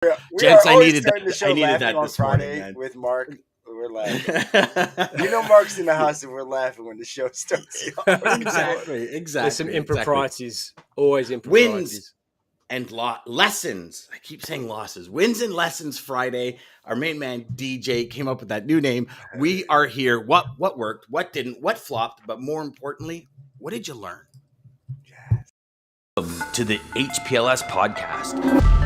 We Gents, are I always needed starting the that. show I needed laughing that on this morning, Friday man. with Mark. We're laughing. You know Mark's in the house and we're laughing when the show starts. Exactly. There's some improprieties. Always improprieties. Wins and lessons. I keep saying losses. Wins and lessons Friday. Our main man DJ came up with that new name. We are here. What worked? What didn't? What flopped? But more importantly, what did you learn? Welcome to the HPLS podcast.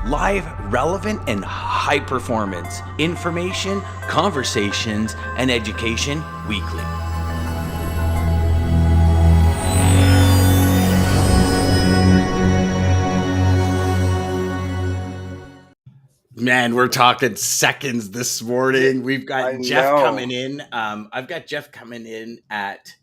Live, relevant, and high performance information, conversations, and education weekly. Man, we're talking seconds this morning. We've got Jeff coming in. I've got Jeff coming in at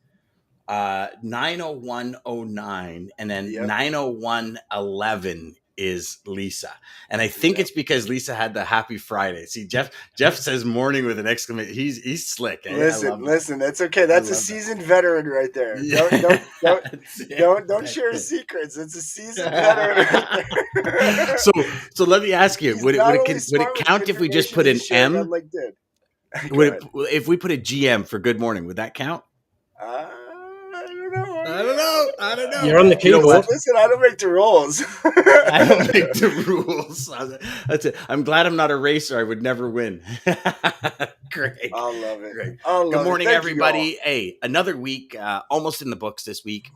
9:01:09, and then 9:01:11 is Lisa. And I think it's because Lisa had the happy Friday. See, Jeff says morning with an exclamation. He's slick. Eh? Listen, that's okay. That's a seasoned veteran right there. Yeah. Don't share secrets. It's a seasoned veteran right there. So let me ask you, would it count if we just put an M? If we put a GM for good morning, would that count? I don't know. You're on the keyboard. Listen, I don't make the rules. I don't make the rules. That's it. I'm glad I'm not a racer. I would never win. Great. I love it. Great. Good morning, everybody. Hey, another week, almost in the books this week.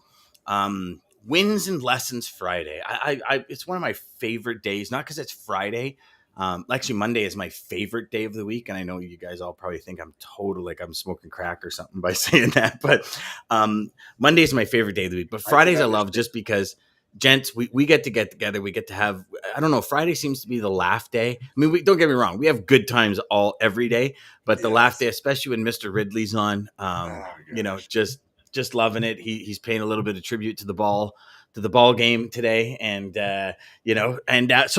Wins and lessons Friday. I it's one of my favorite days, not because it's Friday. Actually, Monday is my favorite day of the week, and I know you guys all probably think I'm totally like I'm smoking crack or something by saying that, but Monday is my favorite day of the week. But Fridays I love just because, gents, we get together. We get to have, I don't know, Friday seems to be the laugh day. I mean, don't get me wrong, we have good times every day, but the laugh day, especially when Mr. Ridley's on, just loving it. He's paying a little bit of tribute to the ball game today, and so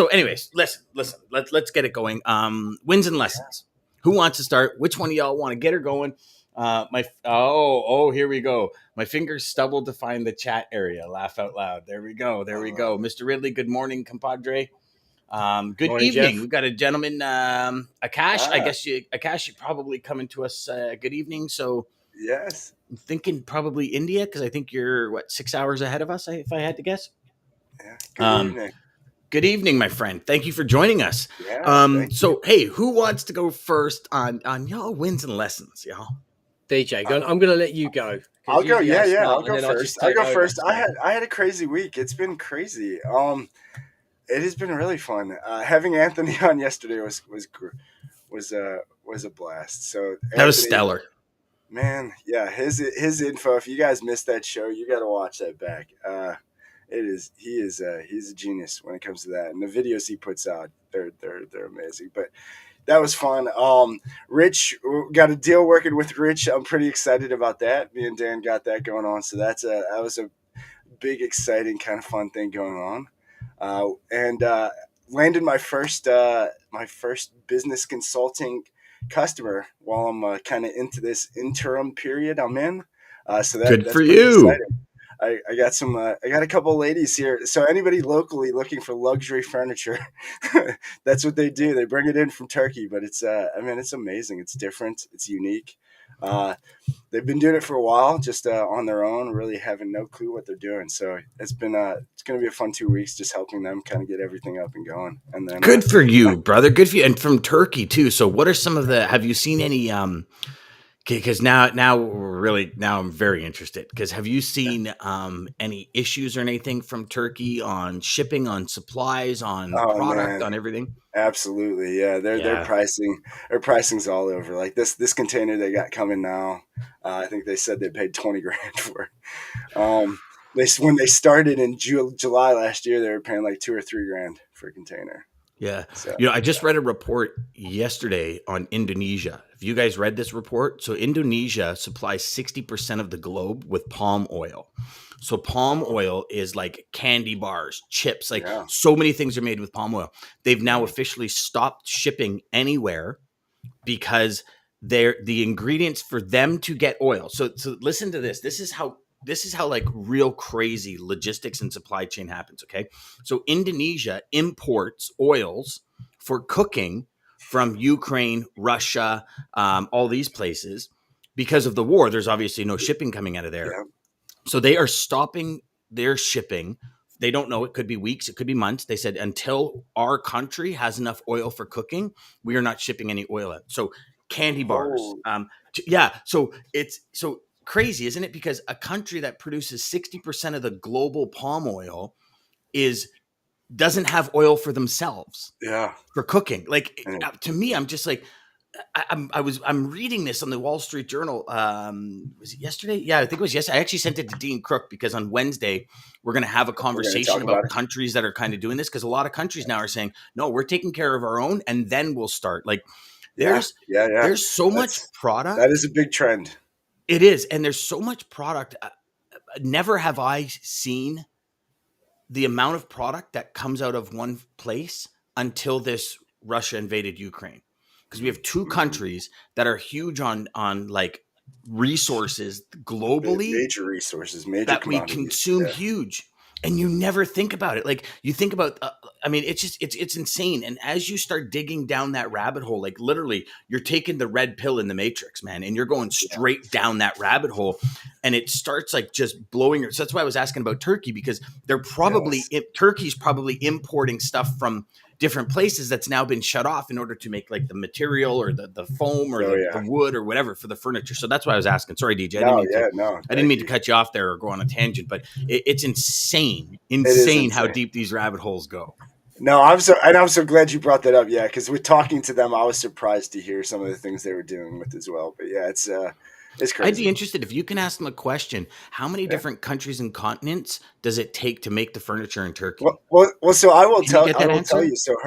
anyways, listen, let's get it going. Wins and lessons. Who wants to start? Which one of y'all want to get her going? Here we go. My fingers stubbled to find the chat area. Laugh out loud. There we go. Mr. Ridley, good morning, compadre. Good morning, evening. Jeff. We've got a gentleman, Akash. I guess Akash, you're probably coming to us. Good evening. So yes, I'm thinking probably India, because I think you're 6 hours ahead of us, if I had to guess. Yeah. Good evening. Good evening, my friend. Thank you for joining us. Yeah, hey, who wants to go first on y'all wins and lessons, y'all? DJ, I'm going to let you go. I'll go. I'll go first. I'll go first. I had a crazy week. It's been crazy. It has been really fun. Having Anthony on yesterday was a blast. So Anthony, that was stellar. Man, yeah, his info. If you guys missed that show, you got to watch that back. He's a genius when it comes to that, and the videos he puts out, they're amazing. But that was fun. Rich, got a deal working with Rich. I'm pretty excited about that. Me and Dan got that going on, so that was a big, exciting, kind of fun thing going on. And landed my first business consulting customer while I'm kind of into this interim period I'm in. So that's good for you. Exciting. I got a couple of ladies here. So anybody locally looking for luxury furniture, that's what they do. They bring it in from Turkey, but it's amazing. It's different. It's unique. They've been doing it for a while, just on their own, really having no clue what they're doing. So it's going to be a fun 2 weeks, just helping them kind of get everything up and going. And then good for you, brother. Good for you. And from Turkey too. So what are some of have you seen any, because now I'm very interested, because have you seen any issues or anything from Turkey on shipping, on supplies, on product, on everything? Absolutely. Yeah. Their pricing's all over. Like this container they got coming now. I think they said they paid $20,000 for it. When they started in July last year, they were paying like $2,000 or $3,000 for a container. Yeah. So, I just read a report yesterday on Indonesia. Have you guys read this report? So Indonesia supplies 60% of the globe with palm oil. So palm oil is like candy bars, chips, so many things are made with palm oil. They've now officially stopped shipping anywhere because the ingredients for them to get oil. So listen to this. This is how this is how like real crazy logistics and supply chain happens. Okay. So Indonesia imports oils for cooking from Ukraine, Russia, all these places because of the war. There's obviously no shipping coming out of there. Yeah. So they are stopping their shipping. They don't know. It could be weeks. It could be months. They said, until our country has enough oil for cooking, we are not shipping any oil out. So candy bars. So it's so crazy, isn't it? Because a country that produces 60% of the global palm oil doesn't have oil for themselves. Yeah. For cooking. Like, to me, I'm just like, I'm reading this on the Wall Street Journal. Was it yesterday? Yeah, I think it was yesterday. I actually sent it to Dean Crook because on Wednesday we're going to have a conversation about countries that are kind of doing this, because a lot of countries now are saying, no, we're taking care of our own and then we'll start. Like, there's so much product. That is a big trend. It is, and there's so much product. Never have I seen the amount of product that comes out of one place until this Russia invaded Ukraine. Because we have two countries that are huge on like resources globally, major resources, major that we consume huge, and you never think about it. Like, you think about, I mean, it's insane. And as you start digging down that rabbit hole, like literally, you're taking the red pill in the Matrix, man, and you're going straight down that rabbit hole, and it starts like just blowing. So that's why I was asking about Turkey, because they're probably Turkey's probably importing stuff from different places that's now been shut off in order to make like the material or the foam or the wood or whatever for the furniture. So that's why I was asking. Sorry, DJ. I didn't mean to cut you off there or go on a tangent, but it's insane how deep these rabbit holes go. No, I'm so glad you brought that up. Yeah, because with talking to them, I was surprised to hear some of the things they were dealing with as well. But yeah, it's crazy. I'd be interested if you can ask them a question. How many different countries and continents does it take to make the furniture in Turkey? Well, so I will tell you. So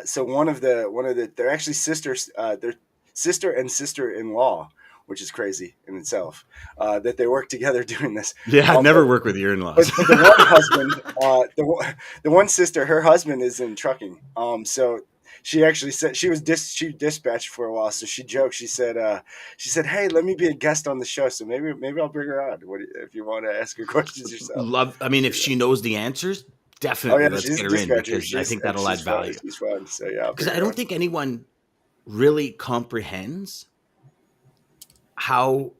so one of the they're actually sisters. They're sister and sister-in-law, which is crazy in itself. That they work together doing this. Yeah, I never work with your in-laws. But the one husband, the one sister, her husband is in trucking. So. She actually said she dispatched for a while, so she joked. She said, "Hey, let me be a guest on the show. So maybe I'll bring her on. If you want to ask her questions yourself." I mean, if she knows the answers, definitely let's get her in, because I think that'll add value. She's fun. So yeah, because I don't think anyone really comprehends how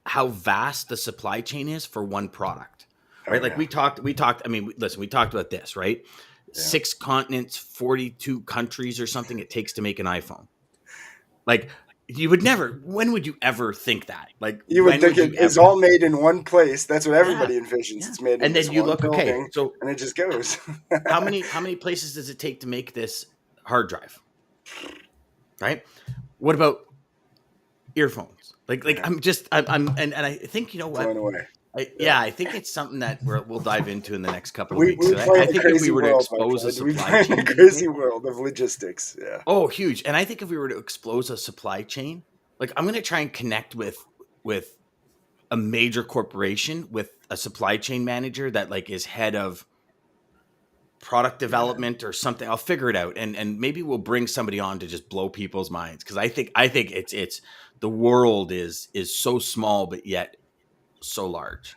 vast the supply chain is for one product, right? Like we talked. I mean, listen, we talked about this, right? 6 continents, 42 countries or something it takes to make an iPhone. Like, you would never, when would you ever think that? Like, you would think it's all made in one place. That's what everybody envisions. Yeah. It's made in this one building, so and it just goes. how many places does it take to make this hard drive? Right? What about earphones? Like I'm I think, you know what? Blown away. I think it's something that we'll dive into in the next couple of weeks. I think if we were to expose a supply chain, crazy world of logistics, Oh, huge! And I think if we were to expose a supply chain, like I'm going to try and connect with a major corporation, with a supply chain manager that like is head of product development or something. I'll figure it out, and maybe we'll bring somebody on to just blow people's minds, because I think it's the world is so small, but yet so large,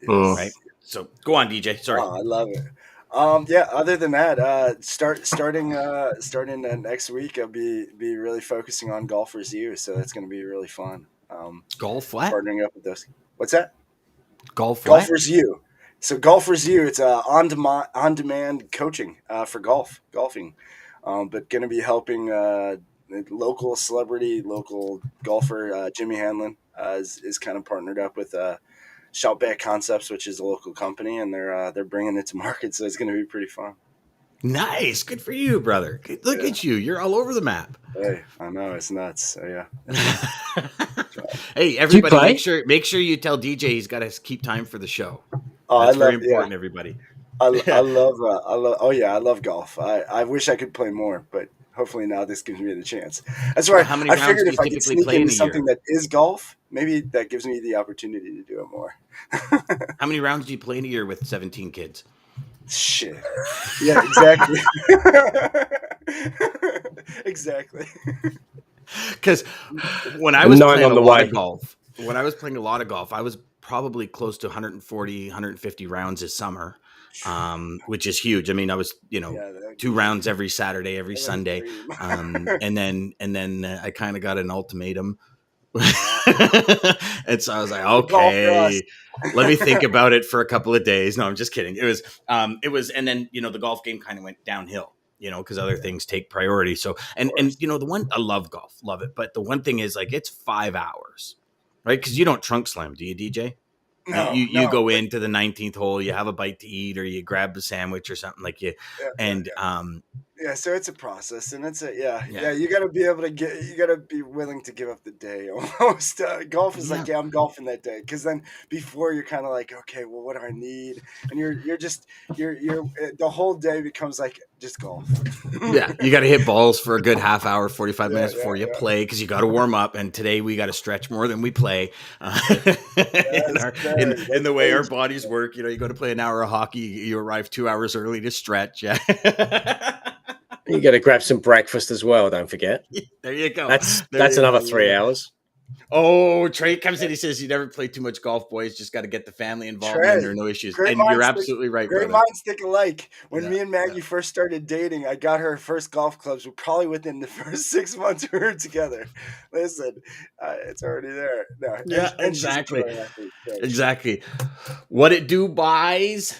right? So go on, DJ. Sorry. I love it. Other than that, starting next week, I'll be really focusing on Golfers U, so that's going to be really fun. Golf what? Partnering up with those. What's that? Golfers U. So Golfers U, it's on-demand coaching for golfing, but going to be helping local golfer Jimmy Hanlon is kind of partnered up with Shoutback Concepts, which is a local company, and they're bringing it to market, so it's going to be pretty fun. Nice, good for you, brother. Look at you, you're all over the map. Hey, I know, it's nuts. So yeah. Hey, everybody, make sure you tell DJ he's got to keep time for the show. That's very important, everybody. I love golf. I wish I could play more, but hopefully now this gives me the chance. That's why I figured if I could sneak into something that is golf, maybe that gives me the opportunity to do it more. How many rounds do you play in a year with 17 kids? Shit. Yeah, exactly. Exactly. Because when I was playing a lot of golf, I was probably close to 140, 150 rounds this summer, which is huge. I mean, I was, 2 rounds every Saturday, every Sunday. And then I kind of got an ultimatum. And so I was like, okay, let me think about it for a couple of days. No, I'm just kidding. It was, and then, the golf game kind of went downhill, because other things take priority. So, and the one, I love golf, love it. But the one thing is, like, it's 5 hours, right? Because you don't trunk slam, do you, DJ? No, you go into the 19th hole, you have a bite to eat, or you grab a sandwich or something like you. So it's a process, and it's you got to be able to you got to be willing to give up the day almost. Golf is like, I'm golfing that day, because then before you're kind of like, okay, well, what do I need? And you're the whole day becomes like just golf. You got to hit balls for a good half hour, 45 minutes before you play, because you got to warm up. And today we got to stretch more than we play. In the way our bodies work, you go to play an hour of hockey, you arrive 2 hours early to stretch. You got to grab some breakfast as well. Don't forget. There you go. That's another 3 hours. Oh, Trey comes in. He says, "You never play too much golf, boys. Just got to get the family involved, and there are no issues." And you're absolutely right, great brother. minds think alike. When me and Maggie first started dating, I got her first golf clubs. Probably within the first 6 months we were together. Listen, it's already there. No, exactly. Exactly. What it do, buys?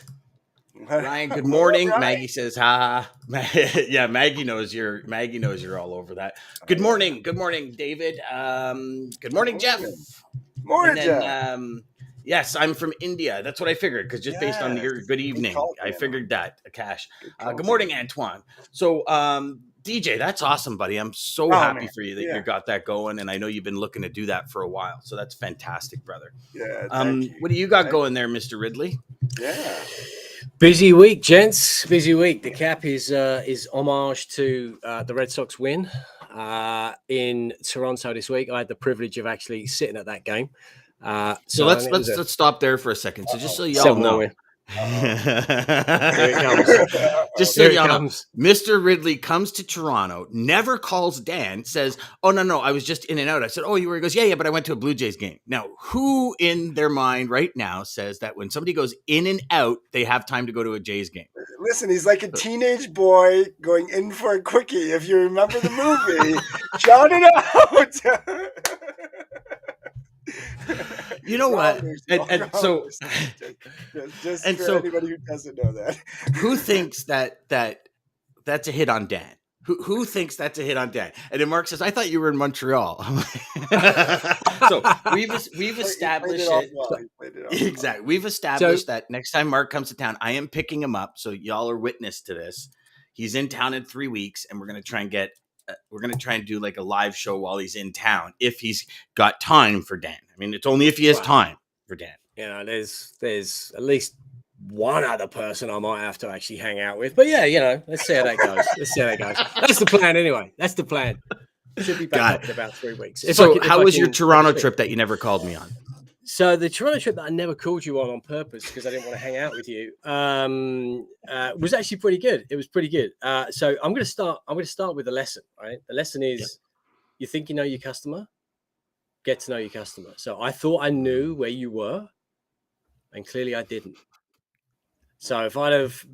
Ryan, good morning. Maggie says, "Ha." Yeah, Maggie knows you're all over that. Good morning, David. Good morning, Jeff. Morning, Jeff. Yes, I'm from India. That's what I figured, because just based on your good evening, I figured that. Cash. Good morning, Antoine. So, DJ, that's awesome, buddy. I'm so happy for you that you got that going, and I know you've been looking to do that for a while. So that's fantastic, brother. Yeah. What do you got going there, Mr. Ridley? Yeah. Busy week, gents. Busy week. The cap is homage to the Red Sox win in Toronto this week. I had the privilege of actually sitting at that game. So let's stop there for a second. So just so y'all know. Here it comes. Just so y'all know, Mr. Ridley comes to Toronto, never calls Dan, says, "Oh, no, I was just in and out." I said, "Oh, you were?" He goes, yeah, but I went to a Blue Jays game. Now, who in their mind right now says that when somebody goes in and out, they have time to go to a Jays game? Listen, he's like a teenage boy going in for a quickie. If you remember the movie, shout it out. You know what? And so anybody who doesn't know that, who thinks that's a hit on Dan? Who thinks that's a hit on Dan? And then Mark says, "I thought you were in Montreal." So we've established it. Exactly. We've established that next time Mark comes to town, I am picking him up. So y'all are witness to this. He's in town in 3 weeks, and we're gonna try and do like a live show while he's in town, if he's got time for Dan. I mean, it's only if he has time for Dan. There's at least one other person I might have to actually hang out with. But let's see how that goes. That's the plan anyway. That's the plan. Should be back up in about 3 weeks. How was your Toronto trip that you never called me on? So the Toronto trip that I never called you on purpose because I didn't want to hang out with you was actually pretty good. It was pretty good. So I'm going to start with the lesson. Right, the lesson is you think you know your customer, get to know your customer. So I thought I knew where you were, and clearly I didn't. So if I'd have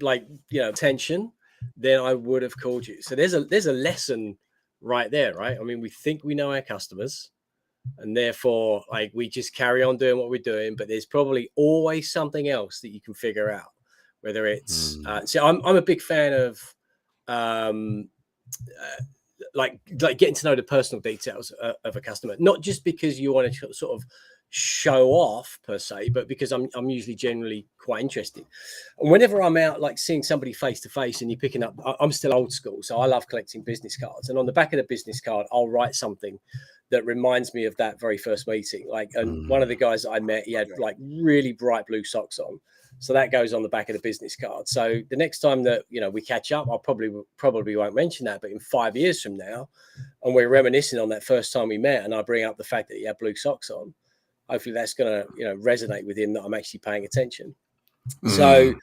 attention, then I would have called you. So there's a lesson right there, right? I mean, we think we know our customers. And therefore, we just carry on doing what we're doing, but there's probably always something else that you can figure out. Whether it's so, I'm a big fan of getting to know the personal details of a customer, not just because you want to sort of show off per se, but because I'm usually generally quite interested. And whenever I'm out seeing somebody face to face and you're picking up, I'm still old school, so I love collecting business cards. And on the back of the business card, I'll write something that reminds me of that very first meeting. And one of the guys that I met, he had really bright blue socks on. So that goes on the back of the business card. So the next time that, we catch up, I'll probably won't mention that, but in 5 years from now, and we're reminiscing on that first time we met, and I bring up the fact that he had blue socks on, hopefully that's going to, resonate with him that I'm actually paying attention. So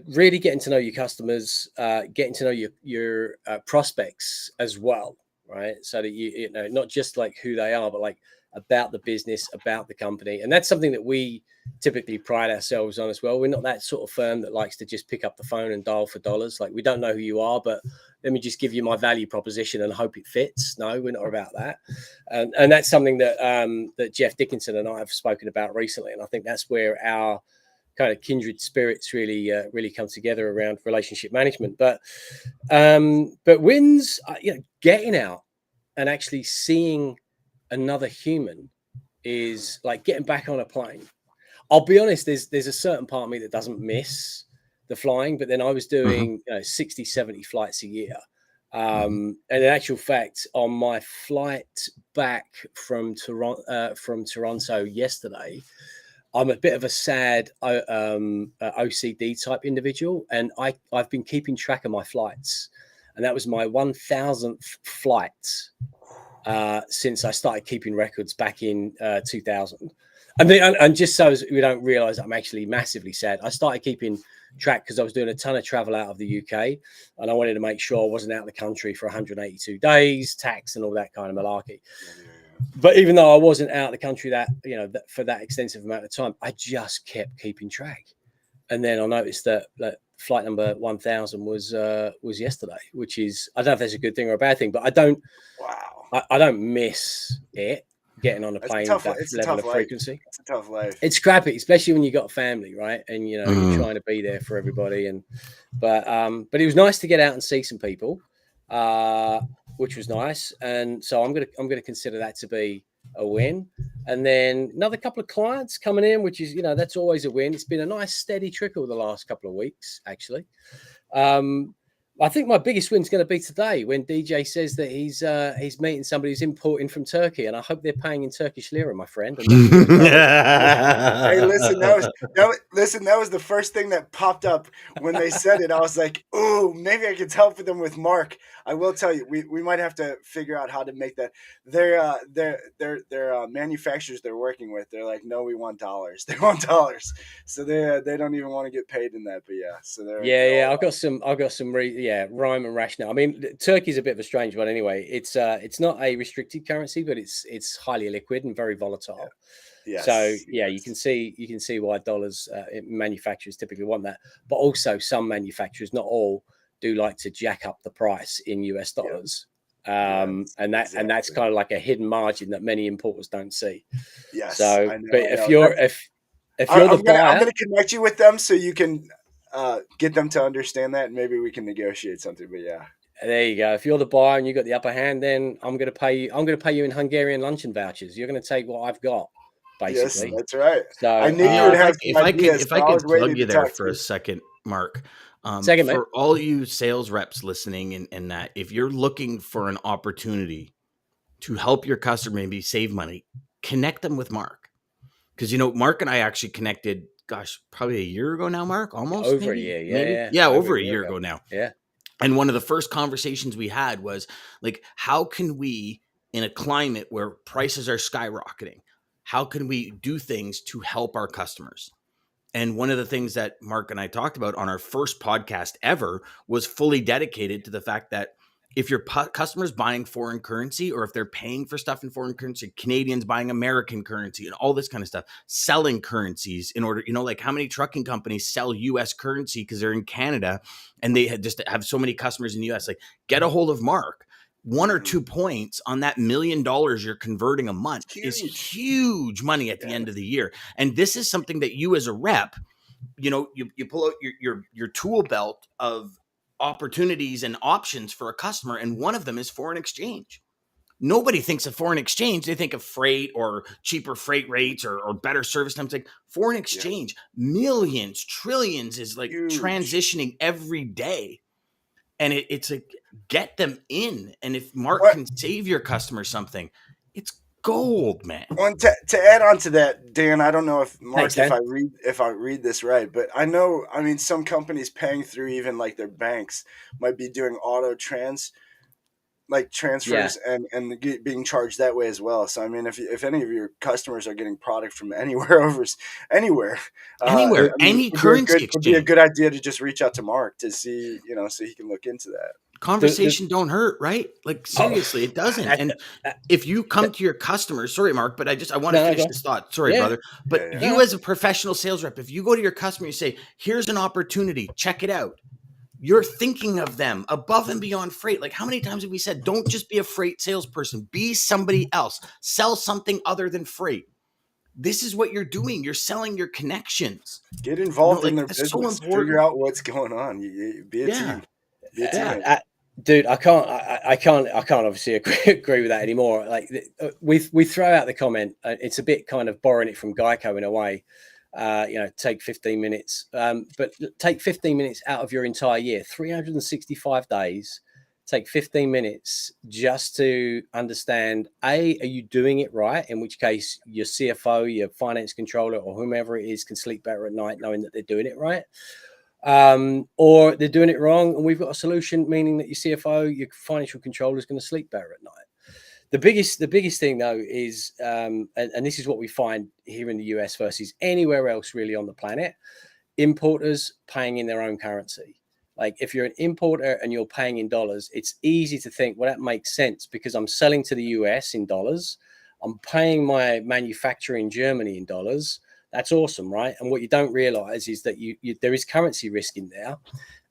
really getting to know your customers, getting to know your prospects as well. Right. So that you know, not just who they are, but about the business, about the company. And that's something that we typically pride ourselves on as well. We're not that sort of firm that likes to just pick up the phone and dial for dollars. Like, we don't know who you are, but let me just give you my value proposition and hope it fits. No, we're not about that. And that's something that that Jeff Dickinson and I have spoken about recently. And I think that's where our kind of kindred spirits really come together around relationship management. But wins, getting out and actually seeing another human is like getting back on a plane. I'll be honest, there's a certain part of me that doesn't miss the flying, but then I was doing 60, 70 flights a year. And in actual fact, on my flight back from Toronto yesterday, I'm a bit of a sad OCD type individual, and I've been keeping track of my flights, and that was my 1000th flight since I started keeping records back in 2000. And just so we don't realize I'm actually massively sad, I started keeping track because I was doing a ton of travel out of the UK, and I wanted to make sure I wasn't out of the country for 182 days, tax and all that kind of malarkey. But even though I wasn't out of the country for that extensive amount of time, I just kept keeping track. And then I noticed that flight number 1000 was yesterday, which is, I don't know if that's a good thing or a bad thing, but I don't miss it, getting on a plane with that level of frequency. It's a tough life. It's crappy, especially when you got a family, right? And you're trying to be there for everybody. But it was nice to get out and see some people, which was nice. And so I'm gonna consider that to be a win. And then another couple of clients coming in, which is, that's always a win. It's been a nice steady trickle the last couple of weeks, actually. I think my biggest win is going to be today when DJ says that he's meeting somebody who's importing from Turkey, and I hope they're paying in Turkish lira, my friend. Hey, listen, that was the first thing that popped up when they said it. I was like, "Ooh, maybe I could help them with Mark." I will tell you, we might have to figure out how to make that. Their manufacturers they're working with, they're like, "No, we want dollars. They want dollars." So they don't even want to get paid in that. But yeah, so they're I've got some rhyme and rationale. I mean, Turkey's a bit of a strange one anyway. It's not a restricted currency, but it's highly liquid and very volatile. Yes, so you can see why dollars manufacturers typically want that, but also some manufacturers, not all, do like to jack up the price in US dollars. And that's kind of like a hidden margin that many importers don't see. Yes. So, but if you're I'm going to connect you with them so you can get them to understand that, and maybe we can negotiate something. But yeah, there you go. If you're the buyer and you got the upper hand, then I'm going to pay you in Hungarian luncheon vouchers. You're going to take what I've got, basically. Yes, that's right. So I knew you would have. If I could plug you there for a second, Mark. For all you sales reps listening, and that if you're looking for an opportunity to help your customer maybe save money, connect them with Mark. Because Mark and I actually connected, probably a year ago now, Mark, almost over a year. Over a year ago now. Yeah. And one of the first conversations we had was like, how can we, in a climate where prices are skyrocketing, how can we do things to help our customers? And one of the things that Mark and I talked about on our first podcast ever was fully dedicated to the fact that if your customers buying foreign currency, or if they're paying for stuff in foreign currency, Canadians buying American currency and all this kind of stuff, selling currencies in order, like how many trucking companies sell US currency because they're in Canada and they just have so many customers in the US, like get a hold of Mark. 1 or 2 points on that $1 million you're converting a month is huge money at the end of the year. And this is something that you as a rep, you pull out your tool belt of opportunities and options for a customer. And one of them is foreign exchange. Nobody thinks of foreign exchange. They think of freight or cheaper freight rates or better service times. Like foreign exchange, millions, trillions is like huge. Transitioning every day. And it's like, get them in. And if Mark can save your customer something, it's gold, man. Well, to add on to that, Dan, I don't know if Mark, if I read this right, but I mean, some companies paying through even like their banks might be doing auto transfers and being charged that way as well. So I mean, if any of your customers are getting product from anywhere, any currency exchange, would be a good idea to just reach out to Mark to see, so he can look into that. conversation don't hurt, right? Like seriously, it doesn't. And if you come to your customers, sorry, Mark, but I want to finish this thought. Sorry, brother. But you as a professional sales rep, if you go to your customer, you say, here's an opportunity, check it out. You're thinking of them above and beyond freight. Like how many times have we said, don't just be a freight salesperson, be somebody else, sell something other than freight. This is what you're doing. You're selling your connections. Get involved in their business. So figure out what's going on. Be a team. Be a team. Dude, I can't obviously agree with that anymore. Like we throw out the comment. It's a bit kind of borrowing it from Geico in a way. Take 15 minutes, but take 15 minutes out of your entire year, 365 days. Take 15 minutes just to understand, are you doing it right? In which case your CFO, your finance controller, or whomever it is can sleep better at night knowing that they're doing it right. Or they're doing it wrong and we've got a solution, meaning that your CFO, your financial controller is going to sleep better at night. The biggest thing though is, and this is what we find here in the US versus anywhere else really on the planet, importers paying in their own currency. Like if you're an importer and you're paying in dollars, it's easy to think, well, that makes sense because I'm selling to the US in dollars. I'm paying my manufacturer in Germany in dollars. That's awesome, right? And what you don't realize is that there is currency risk in there.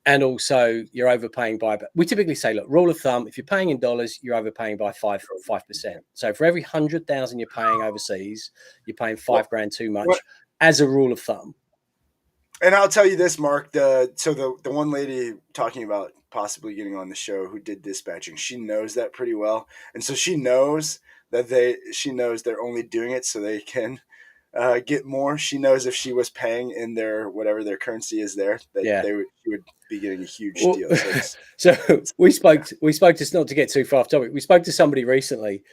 And also you're overpaying by, we typically say, look, rule of thumb, if you're paying in dollars, you're overpaying by 5%. So for every 100,000 you're paying overseas, you're paying $5,000 too much as a rule of thumb. And I'll tell you this, Mark, the one lady talking about possibly getting on the show who did dispatching, she knows that pretty well. And so she knows that they're only doing it so they can get more. She knows if she was paying in their whatever their currency is there, that she would be getting a huge deal. So we spoke to, not to get too far off topic, we spoke to somebody recently,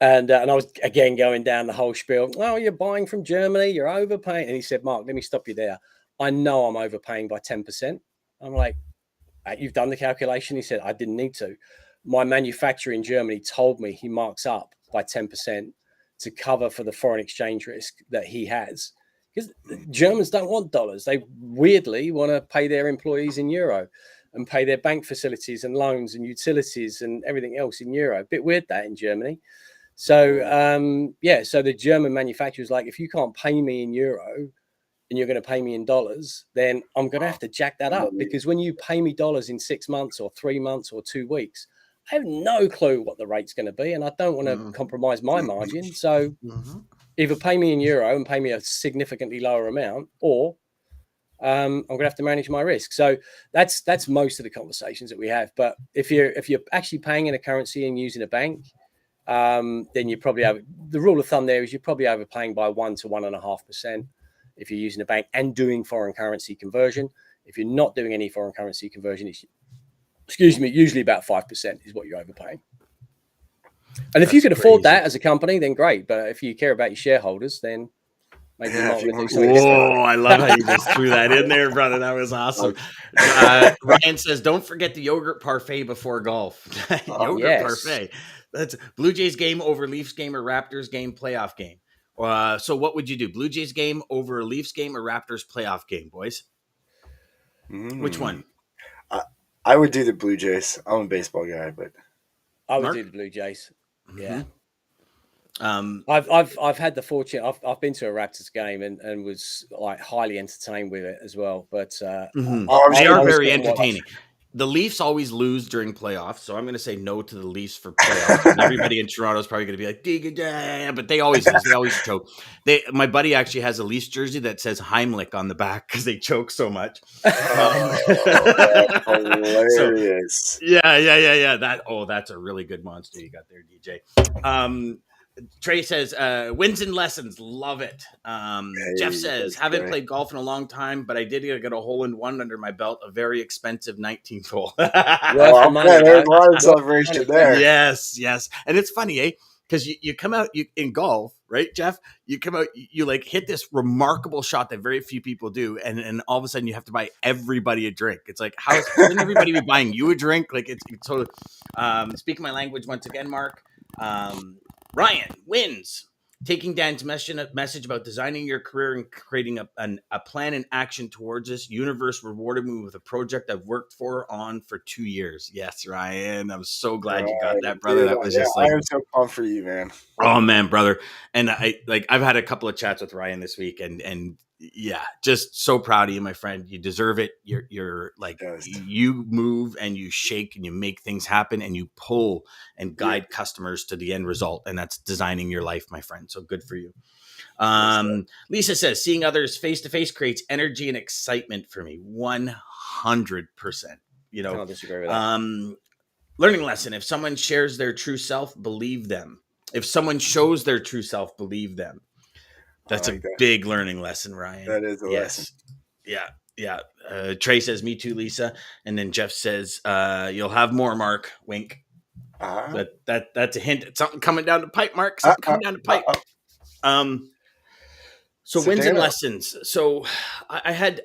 and I was again going down the whole spiel. Oh, you're buying from Germany, you're overpaying. And he said, Mark, let me stop you there. I know I'm overpaying by 10%. I'm like, you've done the calculation? He said, I didn't need to. My manufacturer in Germany told me he marks up by 10% to cover for the foreign exchange risk that he has. Because Germans don't want dollars. They weirdly want to pay their employees in euro and pay their bank facilities and loans and utilities and everything else in euro. A bit weird that in Germany. So, so the German manufacturer is like, if you can't pay me in euro, and you're going to pay me in dollars, then I'm going to have to jack that up, because when you pay me dollars in 6 months or 3 months or 2 weeks, I have no clue what the rate's going to be. And I don't want to compromise my margin. So either pay me in euro and pay me a significantly lower amount, or I'm going to have to manage my risk. So that's most of the conversations that we have. But if you're actually paying in a currency and using a bank, then you probably have, the rule of thumb there is you're probably overpaying by 1 to 1.5%. If you're using a bank and doing foreign currency conversion. If you're not doing any foreign currency conversion, it's, usually about 5% is what you're overpaying. And if you can afford that as a company, then great. But if you care about your shareholders, then maybe you might want to do something different. Oh, I love how you just threw that in there, brother. That was awesome. Ryan says, don't forget the yogurt parfait before golf. Yogurt parfait. That's Blue Jays game over Leafs game or Raptors game, playoff game. So what would you do? Blue Jays game over a Leafs game or Raptors playoff game, boys? Which one? I would do the Blue Jays. I'm a baseball guy, but I would do the Blue Jays. Yeah. I've had the fortune. I've been to a Raptors game and was like highly entertained with it as well. But they are very entertaining. The Leafs always lose during playoffs, so I'm going to say no to the Leafs for playoffs. And everybody in Toronto is probably going to be like, but they always lose. They always choke. My buddy actually has a Leafs jersey that says Heimlich on the back because they choke so much. Hilarious. So, yeah. That's a really good monster you got there, DJ. Trey says, wins and lessons. Love it. Jeff says, haven't played golf in a long time, but I did get a hole-in-one under my belt, a very expensive 19th hole. There's a lot of celebration there. Yes. And it's funny, because you come out in golf, right, Jeff? You come out, you like hit this remarkable shot that very few people do, and all of a sudden you have to buy everybody a drink. It's like, shouldn't everybody be buying you a drink? Like it's totally. Speaking my language once again, Mark. Ryan wins. taking Dan's message about designing your career and creating a plan and action towards this. Universe rewarded me with a project I've worked on for 2 years. Yes, Ryan. I'm so glad you got that, brother. Dude, That was yeah, just I like, am so pumped for you, man. oh man, brother. And I've had a couple of chats with Ryan this week, and yeah, just so proud of you, my friend. You deserve it. You're like, Yes. you move and you shake and you make things happen and you pull and guide customers to the end result. And that's designing your life, my friend. So good for you. Lisa says, seeing others face to face creates energy and excitement for me. 100%. You know, Can't disagree with that. Learning lesson. If someone shares their true self, believe them. If someone shows their true self, believe them. That's like a big learning lesson, Ryan. That is a lesson. Yeah. Trey says, me too, Lisa. And then Jeff says, you'll have more, Mark. Wink. That's a hint at something coming down the pipe, Mark. Something coming down the pipe. So wins and lessons. So I had,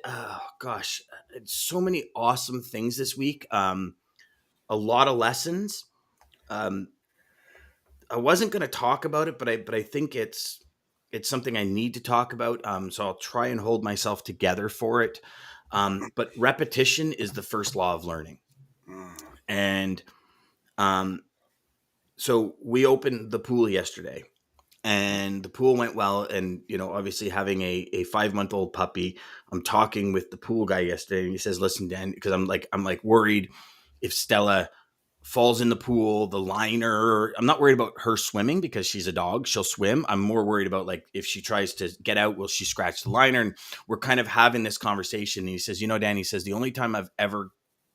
so many awesome things this week. A lot of lessons. I wasn't going to talk about it, but I think it's something I need to talk about. So I'll try and hold myself together for it. But repetition is the first law of learning. And so we opened the pool yesterday, and the pool went well. And, obviously having a 5-month-old puppy, I'm talking with the pool guy yesterday, and he says, listen, Dan, because I'm worried if Stella falls in the pool, the liner, I'm not worried about her swimming because she's a dog. She'll swim. I'm more worried about like, if she tries to get out, will she scratch the liner? And we're kind of having this conversation. And he says, Dan, he says, the only time I've ever,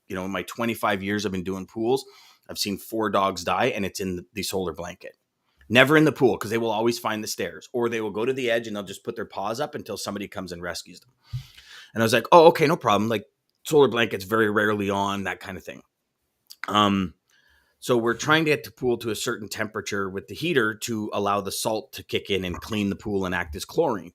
in my 25 years I've been doing pools, I've seen 4 dogs die, and it's in the solar blanket. Never in the pool, because they will always find the stairs, or they will go to the edge and they'll just put their paws up until somebody comes and rescues them. And I was like, oh, okay, no problem. Like, solar blankets very rarely on, that kind of thing. So we're trying to get the pool to a certain temperature with the heater to allow the salt to kick in and clean the pool and act as chlorine.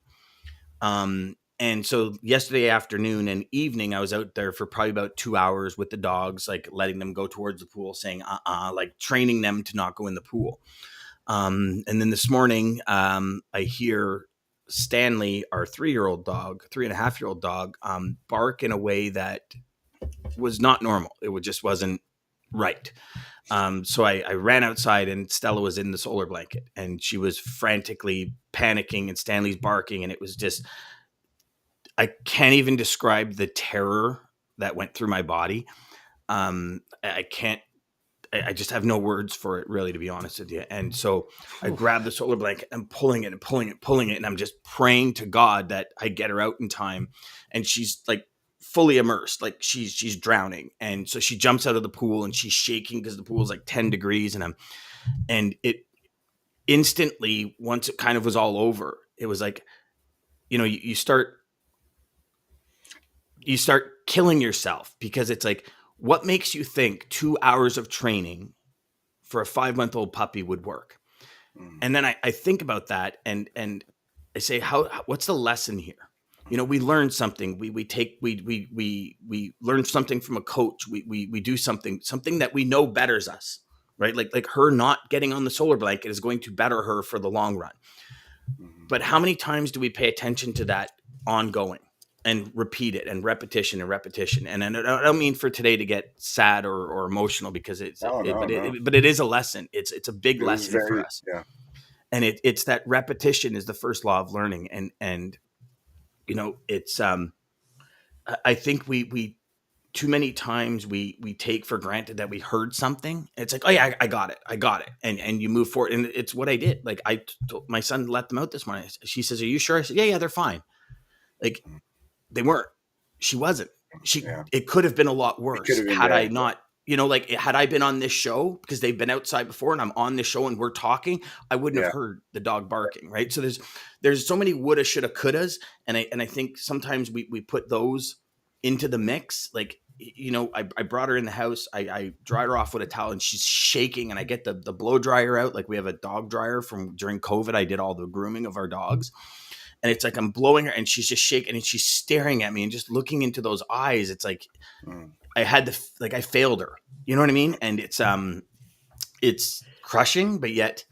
And so yesterday afternoon and evening, I was out there for probably about 2 hours with the dogs, like letting them go towards the pool, saying, like training them to not go in the pool. And then this morning, I hear Stanley, our 3.5-year-old dog, bark in a way that was not normal. It just wasn't right. So I ran outside, and Stella was in the solar blanket, and she was frantically panicking, and Stanley's barking. And it was just, I can't even describe the terror that went through my body. I just have no words for it, really, to be honest with you. And so I grabbed the solar blanket and pulling it. And I'm just praying to God that I get her out in time. And she's like fully immersed, like she's drowning. And so she jumps out of the pool, and she's shaking because the pool is like 10 degrees. And it instantly, once it kind of was all over, it was like, you start killing yourself, because it's like, what makes you think 2 hours of training for a 5-month-old puppy would work? And then I think about that, and I say, what's the lesson here? We learn something. We learn something from a coach. We do something that we know betters us, right? Like her not getting on the solar blanket is going to better her for the long run. But how many times do we pay attention to that ongoing? And repeat it, and repetition. And I don't mean for today to get sad or emotional, because but it is a lesson. It's a big lesson for us. Yeah. And it's that repetition is the first law of learning. And it's I think we too many times we take for granted that we heard something. It's like, oh yeah, I got it. And you move forward. And it's what I did. Like, I told my son, let them out this morning. She says, are you sure? I said, yeah, they're fine. Like, they weren't. She wasn't. It could have been a lot worse had I not, had I been on this show, because they've been outside before, and I'm on this show and we're talking, I wouldn't have heard the dog barking, right? So there's so many woulda, shoulda, couldas, and I think sometimes we put those into the mix. Like, I brought her in the house, I dried her off with a towel, and she's shaking, and I get the blow dryer out. Like, we have a dog dryer from during COVID. I did all the grooming of our dogs. And it's like, I'm blowing her, and she's just shaking, and she's staring at me, and just looking into those eyes. It's like, I failed her. You know what I mean? And it's crushing, but yet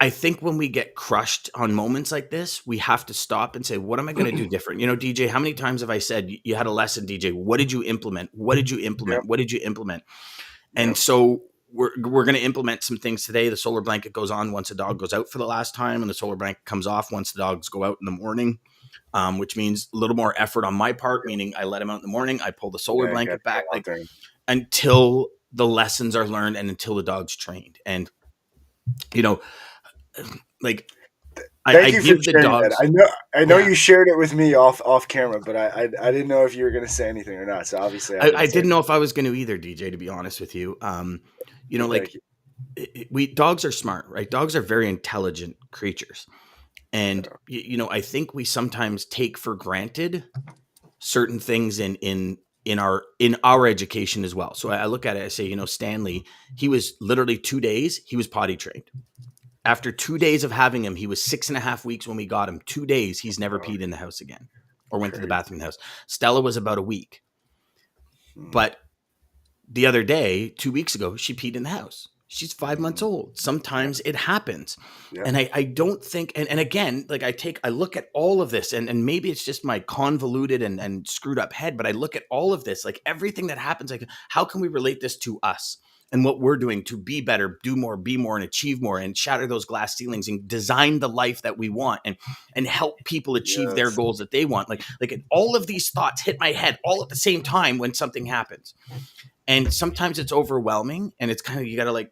I think when we get crushed on moments like this, we have to stop and say, what am I going to do different? DJ, how many times have I said, you had a lesson, DJ, what did you implement? What did you implement? Yep. What did you implement? And so we're going to implement some things today. The solar blanket goes on once a dog goes out for the last time, and the solar blanket comes off once the dogs go out in the morning, which means a little more effort on my part, meaning I let him out in the morning. I pull the solar blanket back until the lessons are learned and until the dog's trained. And, Thank you for sharing that. I know you shared it with me off camera, but I didn't know if you were going to say anything or not. So obviously, I didn't know if I was going to either, DJ. To be honest with you, dogs are smart, right? Dogs are very intelligent creatures, and I think we sometimes take for granted certain things in our education as well. So I look at it, I say, Stanley, he was literally 2 days, he was potty trained. After 2 days of having him, he was 6.5 weeks when we got him. 2 days, he's never peed in the house again or went to the bathroom in the house. Stella was about a week. But the other day, 2 weeks ago, she peed in the house. She's 5 months old. Sometimes it happens. Yeah. And I don't think, and again, I look at all of this and maybe it's just my convoluted and screwed up head, but I look at all of this, like everything that happens, like how can we relate this to us? And what we're doing to be better, do more, be more, and achieve more, and shatter those glass ceilings and design the life that we want and help people achieve their goals that they want. Like all of these thoughts hit my head all at the same time when something happens. And sometimes it's overwhelming and it's kind of, you got to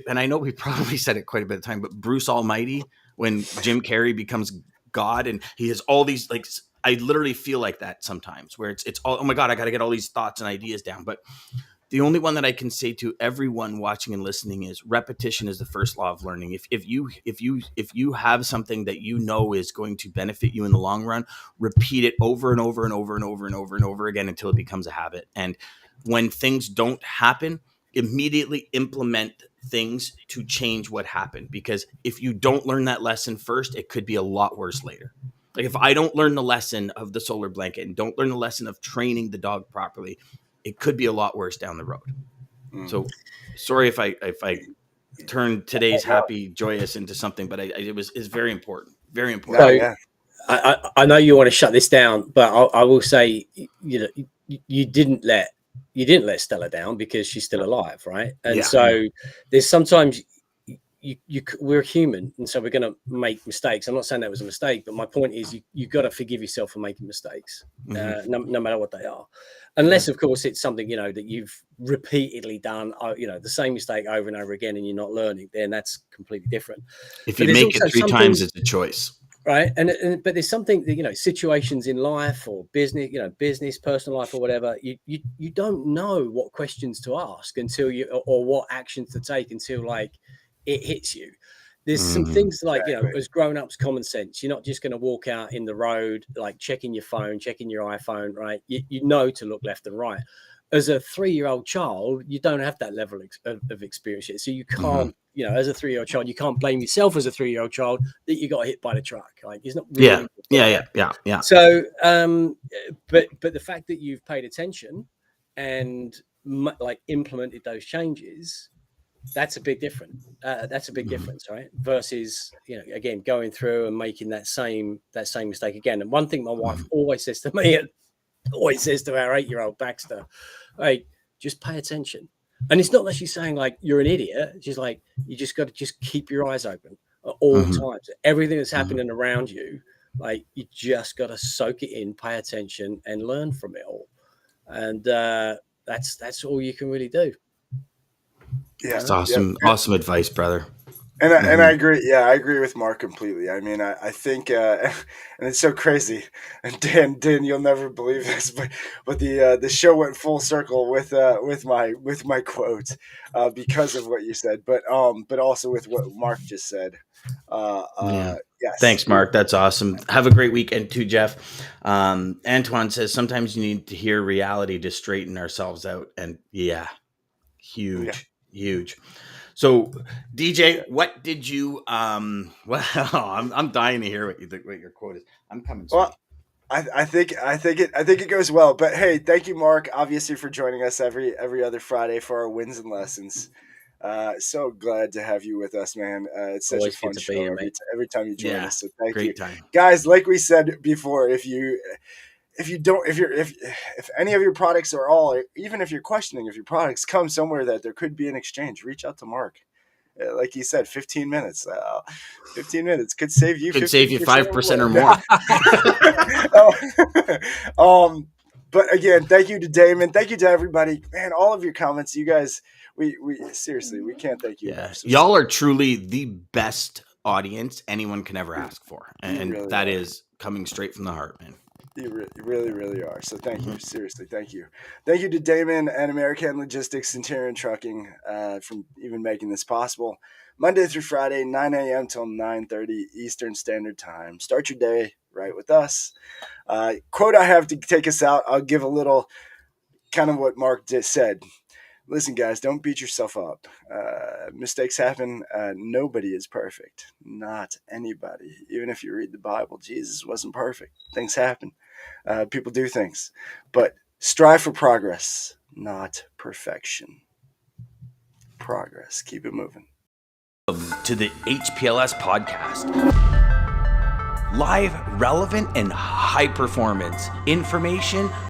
and I know we probably said it quite a bit of time, but Bruce Almighty, when Jim Carrey becomes God and he has all these, I literally feel like that sometimes where it's all, oh my God, I got to get all these thoughts and ideas down. But the only one that I can say to everyone watching and listening is repetition is the first law of learning. If you have something that is going to benefit you in the long run, repeat it over and over and over and over and over and over again until it becomes a habit. And when things don't happen, immediately implement things to change what happened. Because if you don't learn that lesson first, it could be a lot worse later. Like if I don't learn the lesson of the solar blanket and don't learn the lesson of training the dog properly, it could be a lot worse down the road. So sorry if I turned today's happy, joyous into something, but it's very important. Very important. So, yeah. I know you want to shut this down, but I will say, you didn't let Stella down because she's still alive, right? And so there's sometimes we're human, and so we're going to make mistakes. I'm not saying that was a mistake, but my point is you got to forgive yourself for making mistakes, no matter what they are. Unless, of course, it's something, that you've repeatedly done, the same mistake over and over again and you're not learning, then that's completely different. If you make it 3 times, it's a choice. Right. But there's something that, situations in life or business, personal life or whatever, you don't know what questions to ask until or what actions to take until it hits you. There's some things as grown-ups, common sense. You're not just going to walk out in the road, checking your phone, checking your iPhone, right? You know to look left and right. As a 3-year-old child, you don't have that level of experience yet. So you can't, as a 3-year-old child, you can't blame yourself as a 3-year-old child that you got hit by the truck. It's not really Yeah. So, but the fact that you've paid attention and implemented those changes, that's a big difference. Difference, right? Versus, again, going through and making that same mistake again. And one thing my wife always says to me, and always says to our 8-year-old Baxter, hey, just pay attention. And it's not that she's saying you're an idiot. She's like, you just got to just keep your eyes open at all times. Everything that's happening around you, you just got to soak it in, pay attention, and learn from it all. And that's all you can really do. Yeah, that's awesome. Yeah. Awesome advice, brother. And I agree. Yeah, I agree with Mark completely. I mean, I think, and it's so crazy. And Dan, you'll never believe this, but the show went full circle with my quote because of what you said, but also with what Mark just said. Yes. Thanks, Mark. That's awesome. Have a great weekend too, Jeff. Antoine says sometimes you need to hear reality to straighten ourselves out, and huge. So, DJ, what did you? I'm dying to hear what your quote is. I'm coming. Well, I think it goes well. But hey, thank you, Mark, obviously for joining us every other Friday for our wins and lessons. So glad to have you with us, man. It's such Always a fun good to be show here, mate. every time you join us. So thank you, Great time. guys. Like we said before, if any of your products are all, even if you're questioning if your products come somewhere that there could be an exchange, reach out to Mark. Like he said, 15 minutes. 15 minutes could save you. Could save you 5% or more. But again, thank you to Damon. Thank you to everybody, man. All of your comments, you guys. We seriously, we can't thank you enough. So y'all are truly the best audience anyone can ever ask for, and really that is coming straight from the heart, man. You really, really are. So thank you. Seriously, thank you. Thank you to Damon and American Logistics Centurion Trucking from even making this possible. Monday through Friday, 9 a.m. till 9:30 Eastern Standard Time. Start your day right with us. Quote I have to take us out. I'll give a little kind of what Mark just said. Listen, guys, don't beat yourself up. Mistakes happen. Nobody is perfect. Not anybody. Even if you read the Bible, Jesus wasn't perfect. Things happen. People do things. But strive for progress, not perfection. Progress. Keep it moving. To the HPLS podcast. Live, relevant, and high performance information